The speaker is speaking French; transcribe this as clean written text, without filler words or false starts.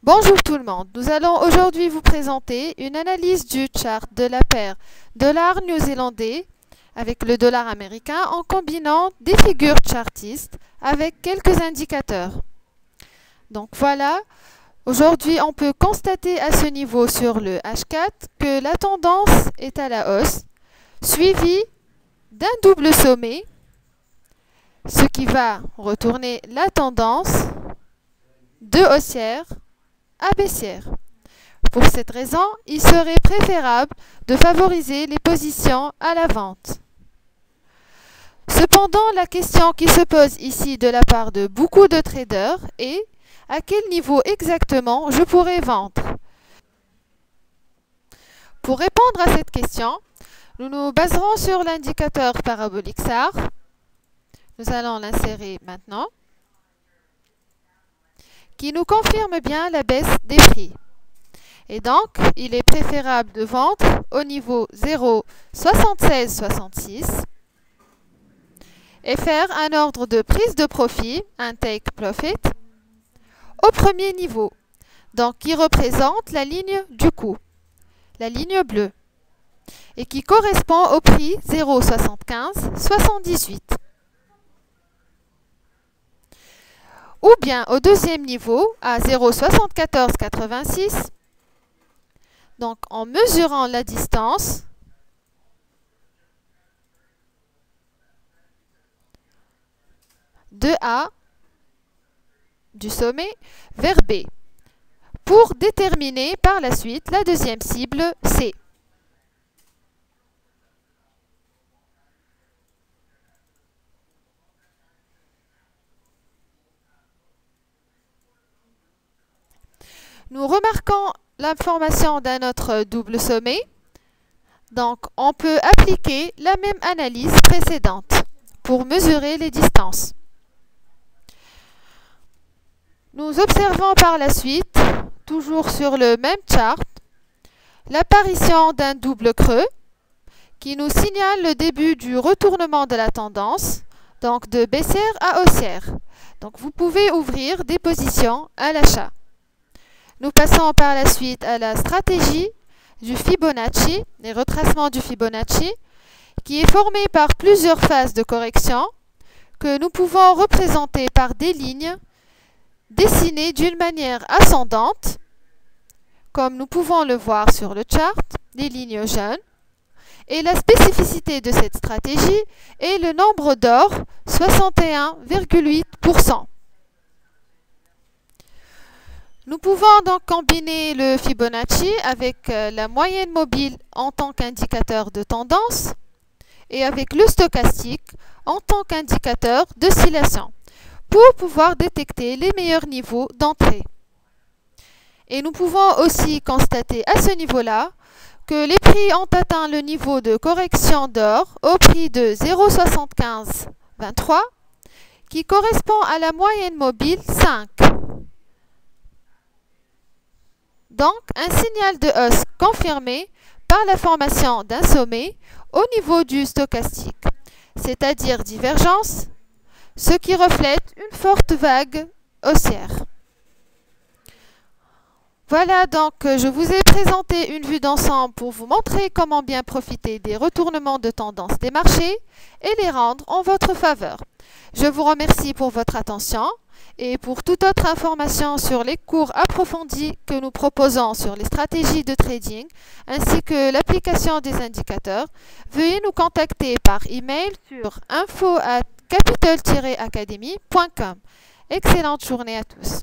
Bonjour tout le monde, nous allons aujourd'hui vous présenter une analyse du chart de la paire dollar new-zélandais avec le dollar américain en combinant des figures chartistes avec quelques indicateurs. Donc voilà, aujourd'hui on peut constater à ce niveau sur le H4 que la tendance est à la hausse, suivie d'un double sommet, ce qui va retourner la tendance de haussière à baissière. Pour cette raison, il serait préférable de favoriser les positions à la vente. Cependant, la question qui se pose ici de la part de beaucoup de traders est à quel niveau exactement je pourrais vendre? Pour répondre à cette question, nous nous baserons sur l'indicateur parabolique SAR. Nous allons l'insérer maintenant, qui nous confirme bien la baisse des prix. Et donc, il est préférable de vendre au niveau 0,7666 et faire un ordre de prise de profit, un take profit, au premier niveau, donc qui représente la ligne du coût, la ligne bleue, et qui correspond au prix 0,7578. Ou bien au deuxième niveau, à 0,7486, donc en mesurant la distance de A du sommet vers B, pour déterminer par la suite la deuxième cible C. Nous remarquons la formation d'un autre double sommet. Donc, on peut appliquer la même analyse précédente pour mesurer les distances. Nous observons par la suite, toujours sur le même chart, l'apparition d'un double creux qui nous signale le début du retournement de la tendance, donc de baissière à haussière. Donc, vous pouvez ouvrir des positions à l'achat. Nous passons par la suite à la stratégie du Fibonacci, les retracements du Fibonacci, qui est formé par plusieurs phases de correction que nous pouvons représenter par des lignes dessinées d'une manière ascendante, comme nous pouvons le voir sur le chart, les lignes jaunes. Et la spécificité de cette stratégie est le nombre d'or, 61,8%. Nous pouvons donc combiner le Fibonacci avec la moyenne mobile en tant qu'indicateur de tendance et avec le stochastique en tant qu'indicateur d'oscillation pour pouvoir détecter les meilleurs niveaux d'entrée. Et nous pouvons aussi constater à ce niveau-là que les prix ont atteint le niveau de correction d'or au prix de 0,7523 qui correspond à la moyenne mobile 5. Donc, un signal de hausse confirmé par la formation d'un sommet au niveau du stochastique, c'est-à-dire divergence, ce qui reflète une forte vague haussière. Voilà donc, je vous ai présenté une vue d'ensemble pour vous montrer comment bien profiter des retournements de tendance des marchés et les rendre en votre faveur. Je vous remercie pour votre attention. Et pour toute autre information sur les cours approfondis que nous proposons sur les stratégies de trading, ainsi que l'application des indicateurs, veuillez nous contacter par email sur info@capital-academy.com. Excellente journée à tous.